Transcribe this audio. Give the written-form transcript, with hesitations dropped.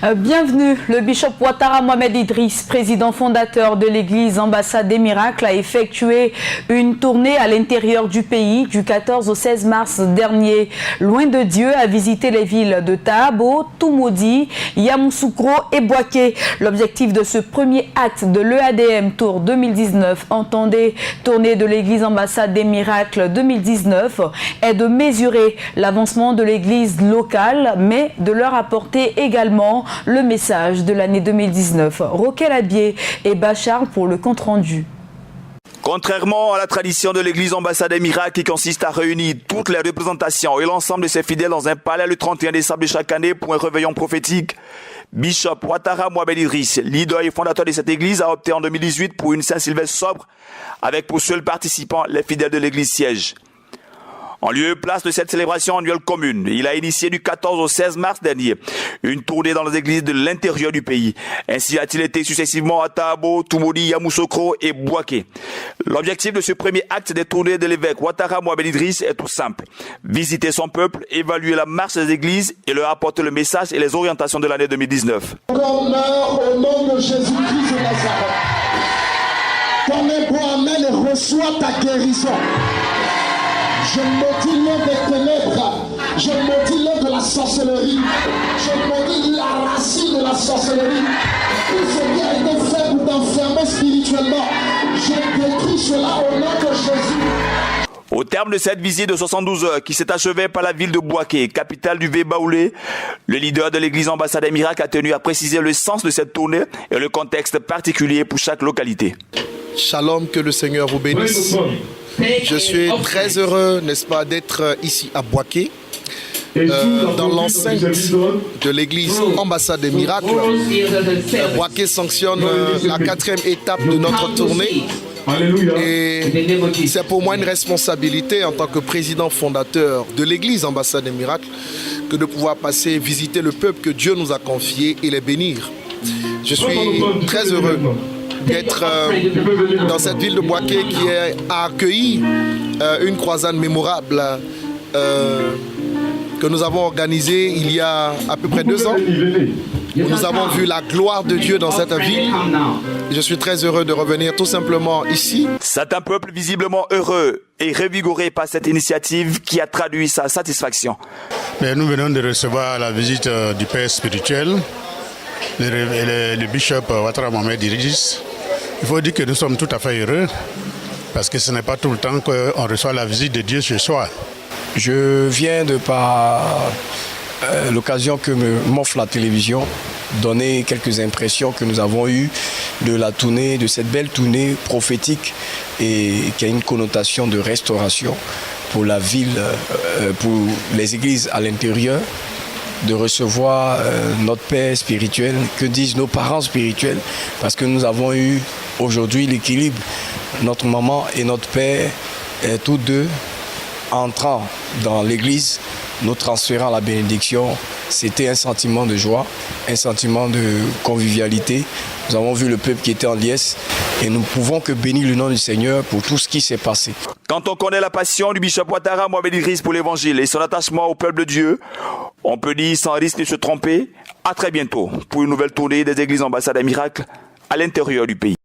Bienvenue. Le bishop Ouattara Mohamed Idriss, président fondateur de l'église Ambassade des Miracles, a effectué une tournée à l'intérieur du pays du 14 au 16 mars dernier. Loin de Dieu, a visité les villes de Tahabo, Toumoudi, Yamoussoukro et Bouaké. L'objectif de ce premier acte de l'EADM Tour 2019, entendez tournée de l'église Ambassade des Miracles 2019, est de mesurer l'avancement de l'église locale, mais de leur apporter également le message de l'année 2019. Roquel Abier et Bachar pour le compte-rendu. Contrairement à la tradition de l'église Ambassade des Miracles qui consiste à réunir toutes les représentations et l'ensemble de ses fidèles dans un palais le 31 décembre de chaque année pour un réveillon prophétique, Bishop Ouattara Mohamed Idriss, leader et fondateur de cette église, a opté en 2018 pour une Saint-Sylvestre sobre avec pour seuls participants les fidèles de l'église siège. En lieu et place de cette célébration annuelle commune, il a initié du 14 au 16 mars dernier une tournée dans les églises de l'intérieur du pays. Ainsi a-t-il été successivement à Tahabo, Toumoudi, Yamoussoukro et Bouaké. L'objectif de ce premier acte des tournées de l'évêque Ouattara Mohamed Idriss est tout simple. Visiter son peuple, évaluer la marche des églises et leur apporter le message et les orientations de l'année 2019. Qu'on meurt au nom de Jésus-Christ de Nazareth. Ton Amen et reçois ta guérison. Je maudis l'œuvre des ténèbres, je maudis l'œuvre de la sorcellerie, je maudis la racine de la sorcellerie. Tout ce qui a été fait pour t'enfermer spirituellement, je détruis cela au nom de Jésus. Au terme de cette visite de 72 heures qui s'est achevée par la ville de Bouaké, capitale du Vébaoulé, le leader de l'église Ambassade des Miracles a tenu à préciser le sens de cette tournée et le contexte particulier pour chaque localité. Shalom, que le Seigneur vous bénisse. Je suis très heureux, n'est-ce pas, d'être ici à Bouaké, dans l'enceinte de l'église Ambassade des Miracles. Bouaké sanctionne la 4e étape de notre tournée. Et c'est pour moi une responsabilité en tant que président fondateur de l'église Ambassade des Miracles que de pouvoir passer visiter le peuple que Dieu nous a confié et les bénir. Je suis très heureux d'être dans cette ville de Bouaké qui a accueilli une croisade mémorable que nous avons organisée il y a à peu près 2 ans. Nous avons vu la gloire de Dieu dans cette ville. Je suis très heureux de revenir tout simplement ici. C'est un peuple visiblement heureux et revigoré par cette initiative qui a traduit sa satisfaction. Mais nous venons de recevoir la visite du père spirituel, le bishop Ouattara Mohamed Idriss. Il faut dire que nous sommes tout à fait heureux parce que ce n'est pas tout le temps qu'on reçoit la visite de Dieu ce soir. Je viens de par l'occasion que m'offre la télévision donner quelques impressions que nous avons eues de la tournée, de cette belle tournée prophétique et qui a une connotation de restauration pour la ville, pour les églises à l'intérieur, de recevoir notre père spirituel, que disent nos parents spirituels, parce que nous avons eu aujourd'hui l'équilibre, notre maman et notre père, tous deux entrant dans l'église, nous transférant la bénédiction. C'était un sentiment de joie, un sentiment de convivialité. Nous avons vu le peuple qui était en liesse et nous ne pouvons que bénir le nom du Seigneur pour tout ce qui s'est passé. Quand on connaît la passion du bishop Ouattara Mohamed Idriss pour l'évangile et son attachement au peuple de Dieu, on peut dire sans risque de se tromper, à très bientôt pour une nouvelle tournée des églises Ambassade des Miracles à l'intérieur du pays.